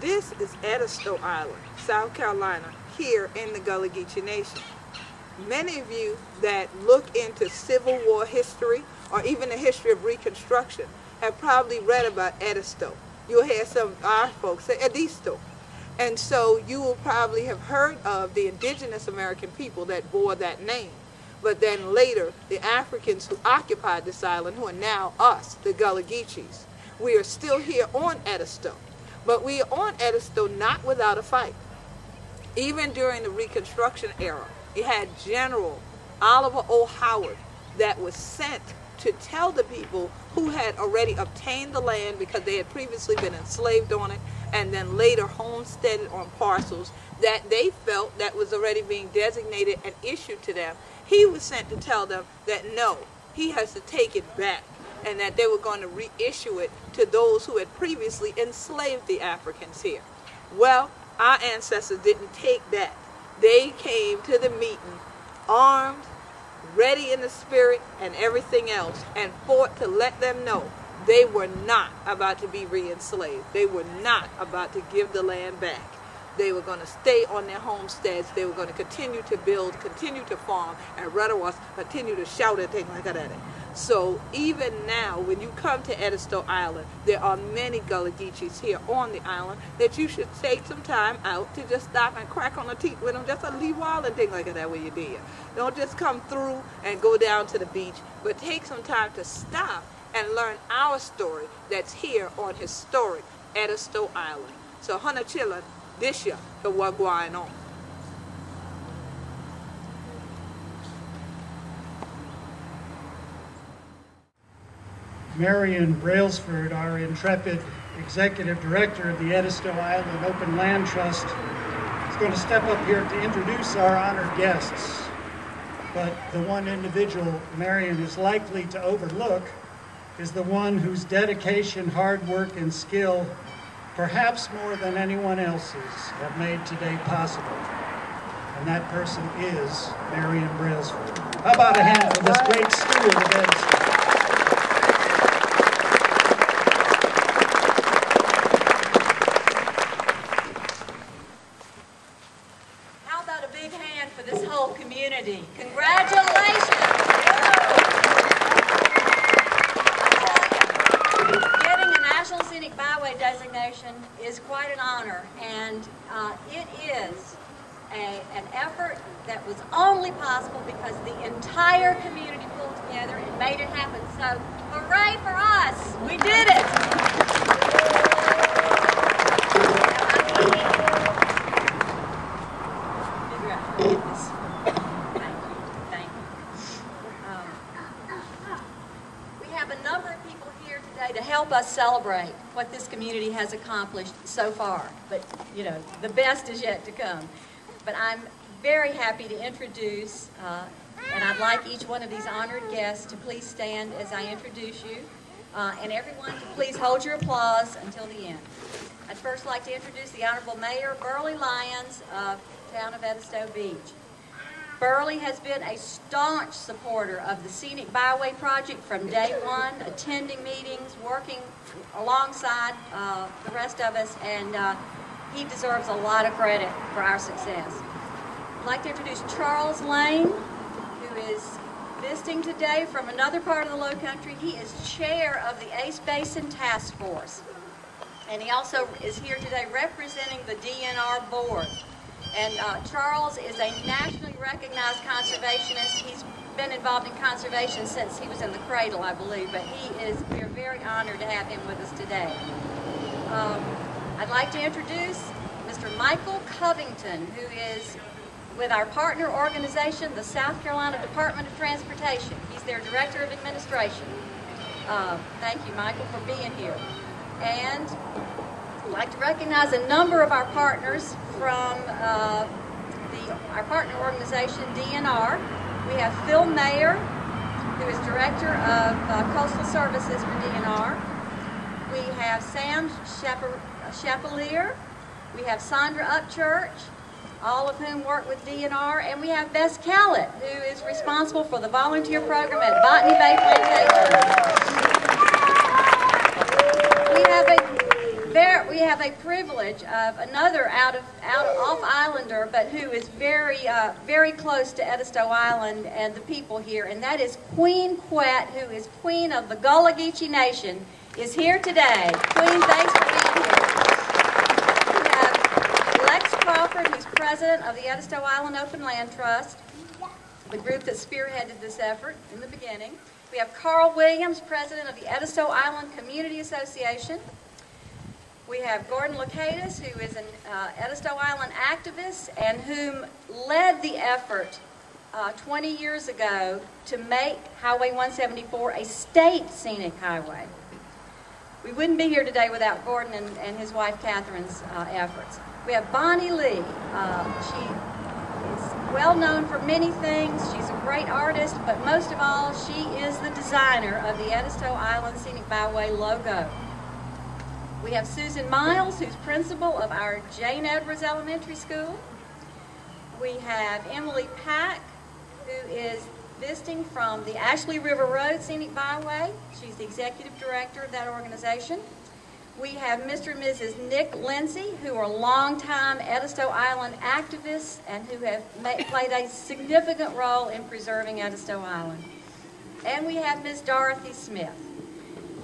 This is Edisto Island, South Carolina, here in the Gullah Geechee Nation. Many of you that look into Civil War history or even the history of Reconstruction have probably read about Edisto. You'll hear some of our folks say Edisto. And so you will probably have heard of the indigenous American people that bore that name. But then later, the Africans who occupied this island, who are now us, the Gullah Geechees. We are still here on Edisto. But we are on Edisto not without a fight. Even during the Reconstruction era, you had General Oliver O. Howard that was sent to tell the people who had already obtained the land because they had previously been enslaved on it and then later homesteaded on parcels that they felt that was already being designated and issued to them. He was sent to tell them that no, he has to take it back and that they were going to reissue it to those who had previously enslaved the Africans here. Well, our ancestors didn't take that. They came to the meeting armed, ready in the spirit and everything else, and fought to let them know they were not about to be re-enslaved. They were not about to give the land back. They were going to stay on their homesteads. They were going to continue to build, continue to farm, and Redawats continue to shout and things like that. So even now, when you come to Edisto Island, there are many Gullah Geechees here on the island that you should take some time out to just stop and crack on the teeth with them just a little while and things like that when you're there. Don't just come through and go down to the beach, but take some time to stop and learn our story that's here on historic Edisto Island. So Hana Chilla, this year, the what Gwine on. Marion Brailsford, our intrepid executive director of the Edisto Island Open Land Trust, is going to step up here to introduce our honored guests. But the one individual Marion is likely to overlook is the one whose dedication, hard work, and skill, perhaps more than anyone else's, have made today possible. And that person is Marion Brailsford. How about a hand for this great steward of Edisto? Community. Congratulations! Getting a National Scenic Byway designation is quite an honor, and it is an effort that was only possible because the entire community pulled together and made it happen. So, hooray for us! We did it! To help us celebrate what this community has accomplished so far. But, you know, the best is yet to come. But I'm very happy to introduce, and I'd like each one of these honored guests to please stand as I introduce you, and everyone to please hold your applause until the end. I'd first like to introduce the Honorable Mayor Burley Lyons of the town of Edisto Beach. Burley has been a staunch supporter of the Scenic Byway project from day one, attending meetings, working alongside the rest of us, and he deserves a lot of credit for our success. I'd like to introduce Charles Lane, who is visiting today from another part of the Low Country. He is chair of the Ace Basin Task Force, and he also is here today representing the DNR board. And Charles is a nationally recognized conservationist. He's been involved in conservation since he was in the cradle, I believe, but we're very honored to have him with us today. I'd like to introduce Mr. Michael Covington, who is with our partner organization, the South Carolina Department of Transportation. He's their Director of Administration. Thank you, Michael, for being here. And I'd like to recognize a number of our partners from our partner organization, DNR. We have Phil Mayer, who is Director of Coastal Services for DNR. We have Sam Chapelier. We have Sandra Upchurch, all of whom work with DNR. And we have Bess Callett, who is responsible for the volunteer program at Botany Bay Plantation. We have a privilege of another off-islander, but who is very close to Edisto Island and the people here, and that is Queen Quet, who is queen of the Gullah Geechee Nation, is here today. Queen, thanks for being here. We have Lex Crawford, who's president of the Edisto Island Open Land Trust, the group that spearheaded this effort in the beginning. We have Carl Williams, president of the Edisto Island Community Association. We have Gordon Locatus, who is an Edisto Island activist and whom led the effort 20 years ago to make Highway 174 a state scenic highway. We wouldn't be here today without Gordon and his wife Catherine's efforts. We have Bonnie Lee. She is well known for many things. She's a great artist, but most of all, she is the designer of the Edisto Island Scenic Byway logo. We have Susan Miles, who's principal of our Jane Edwards Elementary School. We have Emily Pack, who is visiting from the Ashley River Road Scenic Byway. She's the executive director of that organization. We have Mr. and Mrs. Nick Lindsay, who are longtime Edisto Island activists and who have played a significant role in preserving Edisto Island. And we have Ms. Dorothy Smith.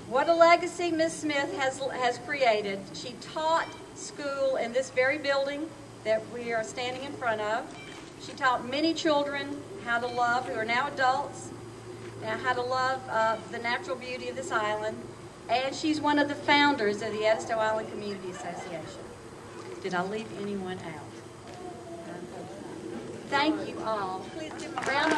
What a legacy Ms. Smith has created. She taught school in this very building that we are standing in front of. She taught many children how to love, who are now adults, how to love the natural beauty of this island. And she's one of the founders of the Edisto Island Community Association. Did I leave anyone out? Thank you all. Please give them a round